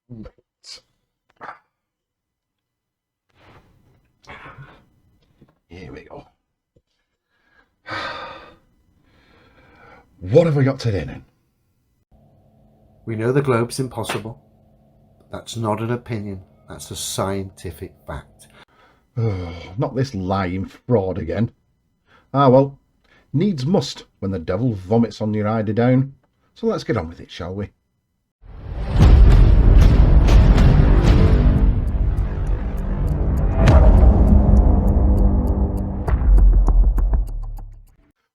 Right. Here we go. What have we got today then? We know the globe's impossible. That's not an opinion. That's a scientific fact. Not this lying fraud again. Ah well, needs must when the devil vomits on your eider down. So let's get on with it, shall we?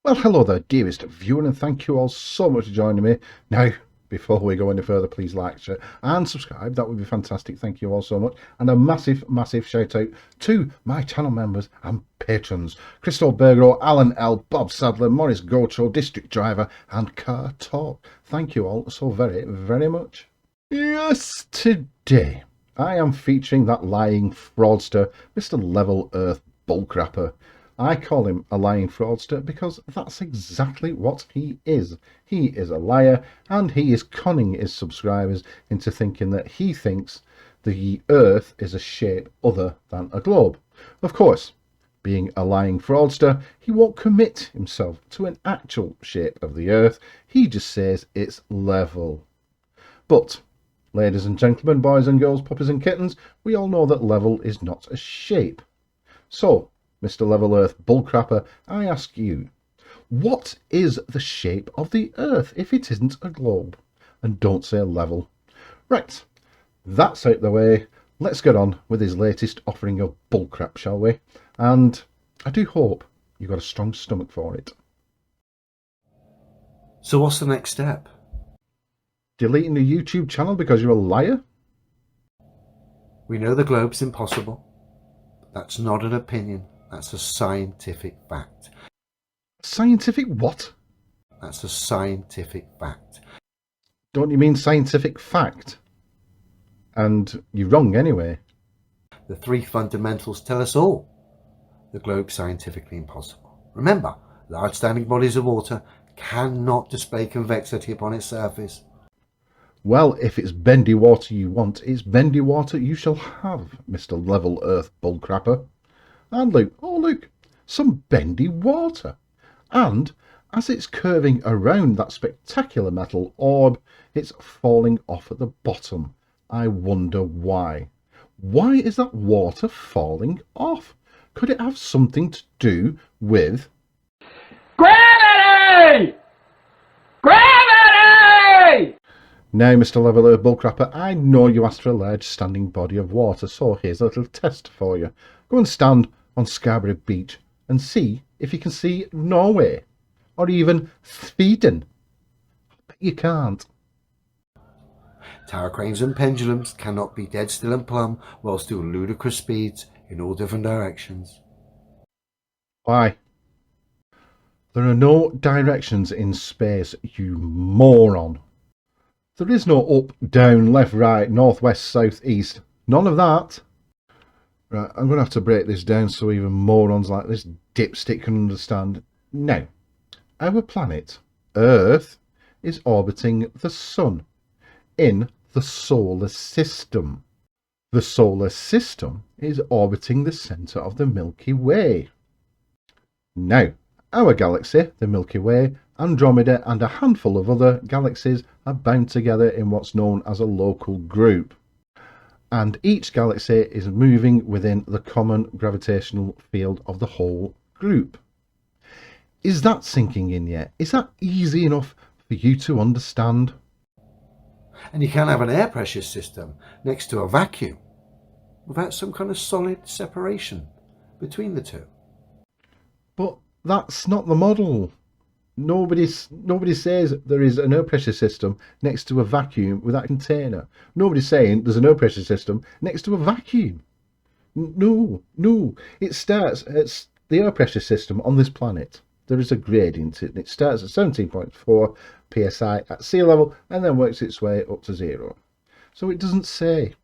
Well, hello there, dearest viewer, and thank you all so much for joining me. Now, before we go any further, please like, share, and subscribe. That would be fantastic. Thank you all so much. And a massive, massive shout out to my channel members and patrons. Crystal Bergero, Alan L, Bob Sadler, Morris Gocho, District Driver, and Car Talk. Thank you all so very, very much. Yes, today I am featuring that lying fraudster, Mr. Level Earth Bullcrapper. I call him a lying fraudster because that's exactly what he is. He is a liar, and he is conning his subscribers into thinking that he thinks the Earth is a shape other than a globe. Of course, being a lying fraudster, he won't commit himself to an actual shape of the Earth. He just says it's level. But, ladies and gentlemen, boys and girls, puppies and kittens, we all know that level is not a shape. So, Mr. Level Earth Bullcrapper, I ask you, what is the shape of the Earth if it isn't a globe? And don't say level. Right, that's out the way. Let's get on with his latest offering of bullcrap, shall we? And I do hope you've got a strong stomach for it. So what's the next step? Deleting the YouTube channel because you're a liar? We know the globe's impossible. That's not an opinion. That's a scientific fact. Scientific what? That's a scientific fact. Don't you mean scientific fact? And you're wrong anyway. The three fundamentals tell us all. The globe's scientifically impossible. Remember, large standing bodies of water cannot display convexity upon its surface. Well, if it's bendy water you want, it's bendy water you shall have, Mr. Level Earth Bullcrapper. And look, oh look, some bendy water. And as it's curving around that spectacular metal orb, it's falling off at the bottom. I wonder why. Why is that water falling off? Could it have something to do with gravity? Gravity! Now, Mr. Level Earth Bullcrapper, I know you asked for a large standing body of water, so here's a little test for you. Go and stand on Scarborough Beach and see if you can see Norway or even Sweden. But you can't. Tower cranes and pendulums cannot be dead still and plumb whilst doing ludicrous speeds in all different directions. Why? There are no directions in space, you moron. There is no up, down, left, right, north, west, south, east. None of that. Right, I'm going to have to break this down so even morons like this dipstick can understand. Now, our planet, Earth, is orbiting the Sun in the solar system. The solar system is orbiting the centre of the Milky Way. Now, our galaxy, the Milky Way, Andromeda and a handful of other galaxies are bound together in what's known as a local group. And each galaxy is moving within the common gravitational field of the whole group. Is that sinking in yet? Is that easy enough for you to understand? And you can't have an air pressure system next to a vacuum without some kind of solid separation between the two. But that's not the model. Nobody says there is an air pressure system next to a vacuum with that container. Nobody's saying there's an air pressure system next to a vacuum. No. It starts at the air pressure system on this planet. There is a gradient. It starts at 17.4 psi at sea level and then works its way up to 0. So it doesn't say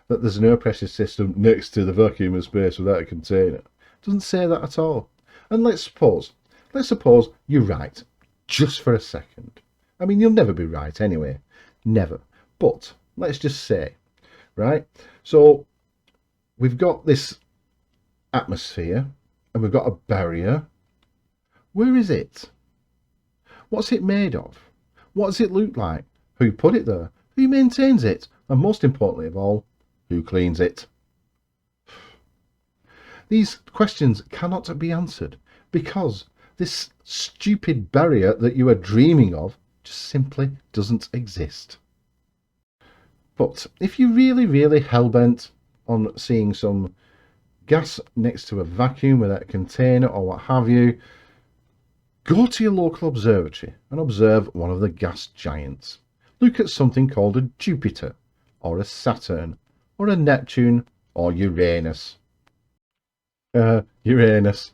that there's an air pressure system next to the vacuum of space without a container. It doesn't say that at all. And let's suppose you're right, just for a second. I mean, you'll never be right anyway. Never. But let's just say, right? So we've got this atmosphere and we've got a barrier. Where is it? What's it made of? What does it look like? Who put it there? Who maintains it? And most importantly of all, who cleans it? These questions cannot be answered because this stupid barrier that you are dreaming of just simply doesn't exist. But if you're really hell-bent on seeing some gas next to a vacuum without a container or what have you, go to your local observatory and observe one of the gas giants. Look at something called a Jupiter, or a Saturn, or a Neptune, or Uranus. Uranus.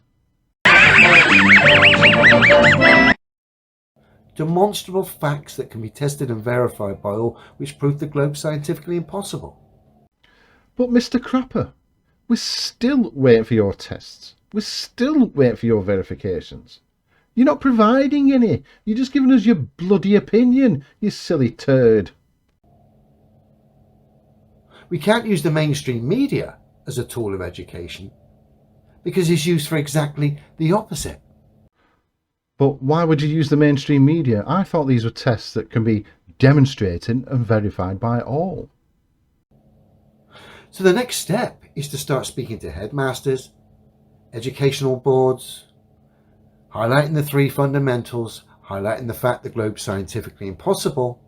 Demonstrable facts that can be tested and verified by all, which prove the globe scientifically impossible. But Mr. Crapper, we're still waiting for your tests. We're still waiting for your verifications. You're not providing any. You're just giving us your bloody opinion, you silly turd. We can't use the mainstream media as a tool of education because it's used for exactly the opposite. But why would you use the mainstream media? I thought these were tests that can be demonstrated and verified by all. So the next step is to start speaking to headmasters, educational boards, highlighting the three fundamentals, highlighting the fact the globe's scientifically impossible,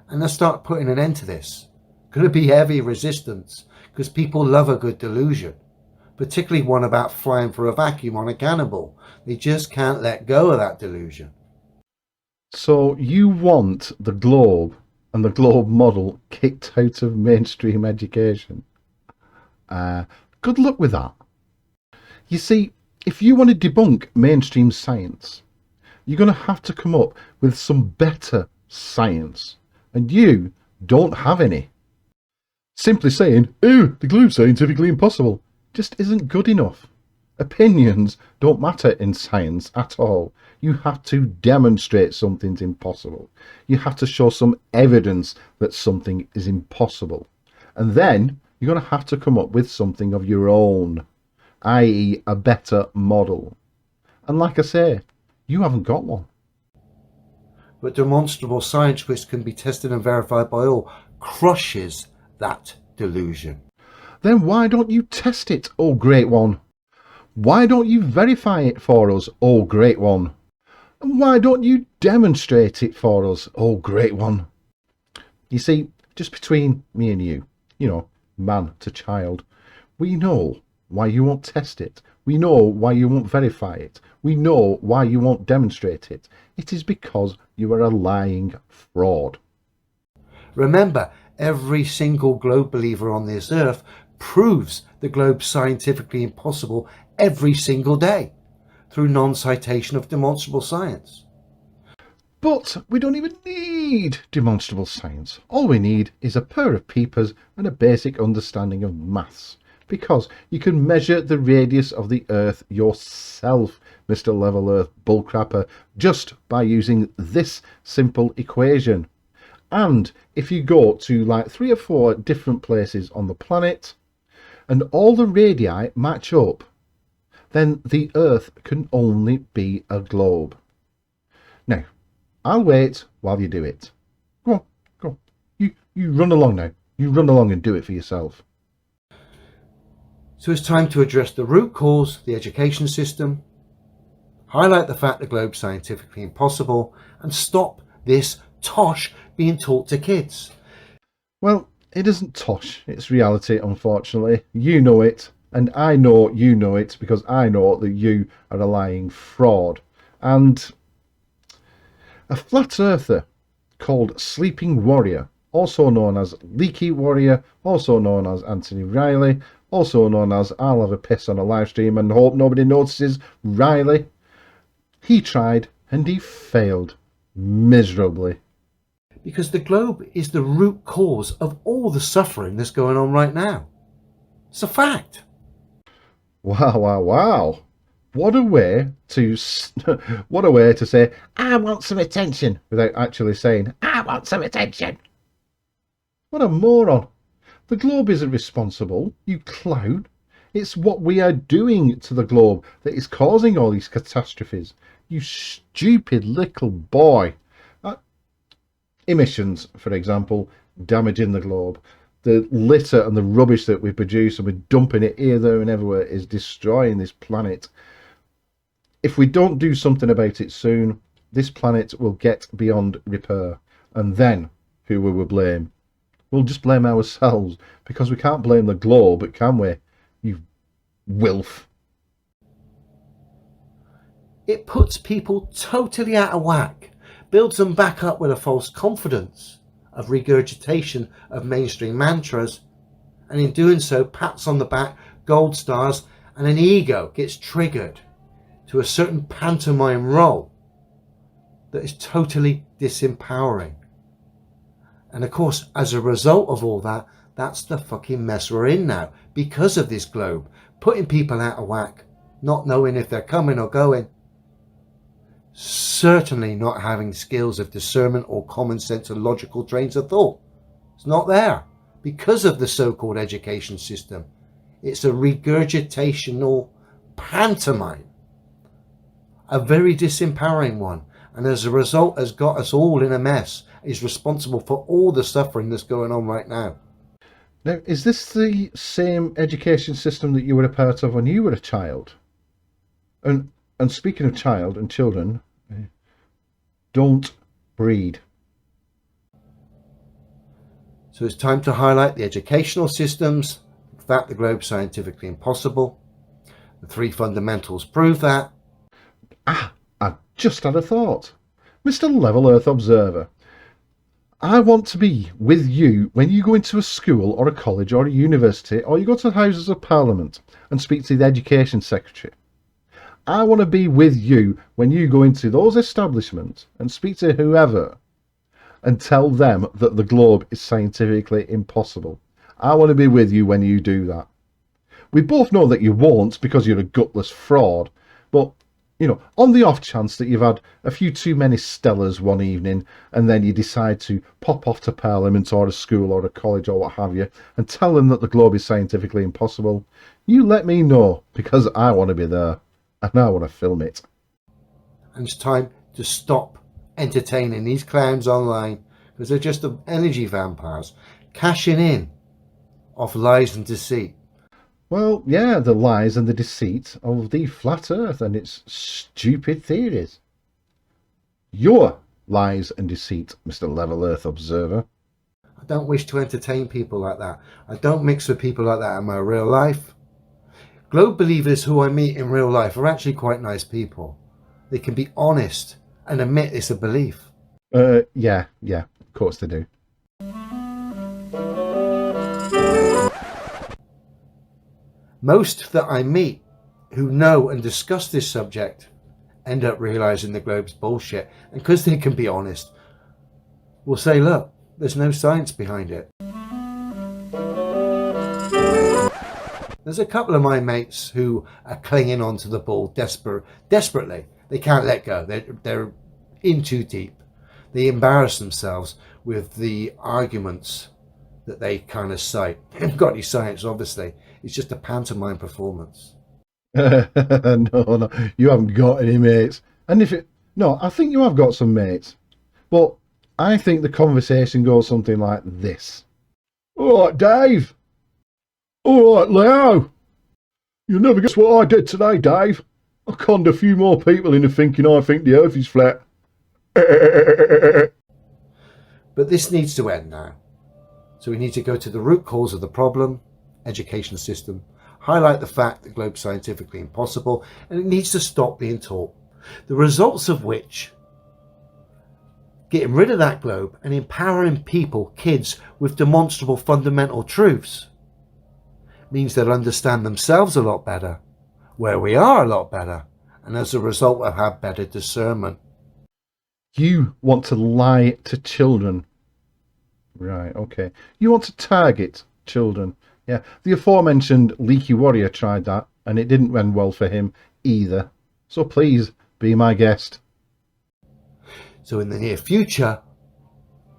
and they'll start putting an end to this. Going to be heavy resistance because people love a good delusion, particularly one about flying for a vacuum on a cannonball. They just can't let go of that delusion. So you want the globe and the globe model kicked out of mainstream education? Good luck with that. You see, if you want to debunk mainstream science, you're going to have to come up with some better science, and you don't have any. Simply saying, oh, the globe's scientifically impossible, just isn't good enough. Opinions don't matter in science at all. You have to demonstrate something's impossible. You have to show some evidence that something is impossible. And then you're going to have to come up with something of your own, i.e. a better model. And like I say, you haven't got one. But demonstrable science which can be tested and verified by all crushes that delusion. Then why don't you test it, oh great one? Why don't you verify it for us, oh great one? And why don't you demonstrate it for us, oh great one? You see, just between me and you know, man to child, we know why you won't test it. We know why you won't verify it. We know why you won't demonstrate it. It is because you are a lying fraud. Remember, every single globe believer on this earth proves the globe's scientifically impossible every single day through non-citation of demonstrable science. But we don't even need demonstrable science. All we need is a pair of peepers and a basic understanding of maths, because you can measure the radius of the Earth yourself, Mr. Level Earth Bullcrapper, just by using this simple equation. And if you go to like 3 or 4 different places on the planet and all the radii match up, then the Earth can only be a globe. Now, I'll wait while you do it. Go on, go on. You run along now. You run along and do it for yourself. So it's time to address the root cause, the education system, highlight the fact the globe's scientifically impossible, and stop this tosh being taught to kids. Well, it isn't tosh, it's reality, unfortunately. You know it, and I know you know it, because I know that you are a lying fraud. And a flat earther called Sleeping Warrior, also known as Leaky Warrior, also known as Anthony Riley, also known as I'll have a piss on a live stream and hope nobody notices Riley, he tried and he failed miserably. Because the globe is the root cause of all the suffering that's going on right now. It's a fact. Wow, wow, wow. What a way to say, I want some attention, without actually saying, I want some attention. What a moron. The globe isn't responsible, you clown. It's what we are doing to the globe that is causing all these catastrophes. You stupid little boy. Emissions, for example, damaging the globe. The litter and the rubbish that we produce and we're dumping it here, there and everywhere is destroying this planet. If we don't do something about it soon, this planet will get beyond repair. And then, who will we blame? We'll just blame ourselves, because we can't blame the globe, can we? You wilf. It puts people totally out of whack, builds them back up with a false confidence of regurgitation of mainstream mantras, and in doing so pats on the back, gold stars, and an ego gets triggered to a certain pantomime role that is totally disempowering. And of course, as a result of all that, that's the fucking mess we're in now, because of this globe, putting people out of whack, not knowing if they're coming or going, certainly not having skills of discernment or common sense and logical trains of thought. It's not there because of the so-called education system. It's a regurgitational pantomime, a very disempowering one, and as a result has got us all in a mess, is responsible for all the suffering that's going on right now. Now, is this the same education system that you were a part of when you were a child? And speaking of child and children, don't breed. So it's time to highlight the educational systems, that the globe's scientifically impossible. The three fundamentals prove that. I just had a thought. Mr. Level Earth Observer, I want to be with you when you go into a school or a college or a university, or you go to the Houses of Parliament and speak to the Education Secretary. I want to be with you when you go into those establishments and speak to whoever and tell them that the globe is scientifically impossible. I want to be with you when you do that. We both know that you won't, because you're a gutless fraud, but you know, on the off chance that you've had a few too many Stellas one evening and then you decide to pop off to Parliament or a school or a college or what have you and tell them that the globe is scientifically impossible, you let me know, because I want to be there and I want to film it. And it's time to stop entertaining these clowns online, because they're just energy vampires cashing in off lies and deceit. Well, yeah, the lies and the deceit of the flat earth and its stupid theories. Your lies and deceit, Mr. Level Earth Observer. I don't wish to entertain people like that. I don't mix with people like that in my real life. Globe believers who I meet in real life are actually quite nice people. They can be honest and admit it's a belief. Yeah, of course they do. Most that I meet who know and discuss this subject end up realizing the globe's bullshit, and because they can be honest, will say, look, there's no science behind it. There's a couple of my mates who are clinging onto the ball desperately. They can't let go. They're in too deep. They embarrass themselves with the arguments that they kind of cite. They haven't got any science, obviously. It's just a pantomime performance. No, you haven't got any mates. And I think you have got some mates. But I think the conversation goes something like this. All right, Dave. All right, Leo. You'll never guess what I did today, Dave. I conned a few more people into thinking I think the earth is flat. But this needs to end now. So we need to go to the root cause of the problem, education system, highlight the fact the globe's scientifically impossible, and it needs to stop being taught. The results of which, getting rid of that globe and empowering people, kids, with demonstrable fundamental truths, means they'll understand themselves a lot better, where we are a lot better, and as a result will have better discernment. You want to lie to children. Right, okay. You want to target children. Yeah, the aforementioned Leaky Warrior tried that, and it didn't end well for him either. So please, be my guest. So in the near future,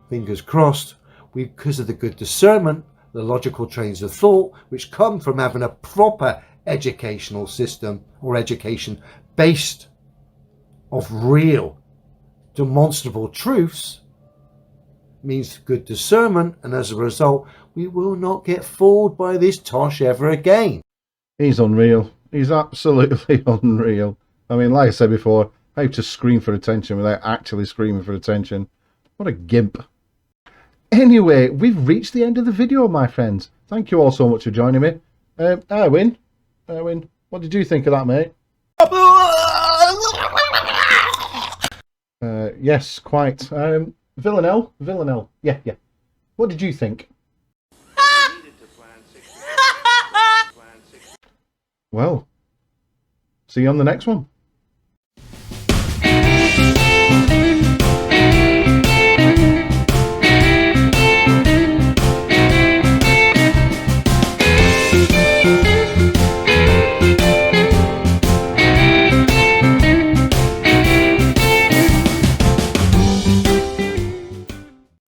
fingers crossed, because of the good discernment, the logical trains of thought, which come from having a proper educational system or education based of real demonstrable truths, means good discernment, and as a result we will not get fooled by this tosh ever again. He's unreal. He's absolutely unreal. I mean, like I said before, how to scream for attention without actually screaming for attention. What a gimp. Anyway, we've reached the end of the video, my friends. Thank you all so much for joining me. Erwin, what did you think of that, mate? Yes, quite. Villanelle, yeah. What did you think? Well, see you on the next one.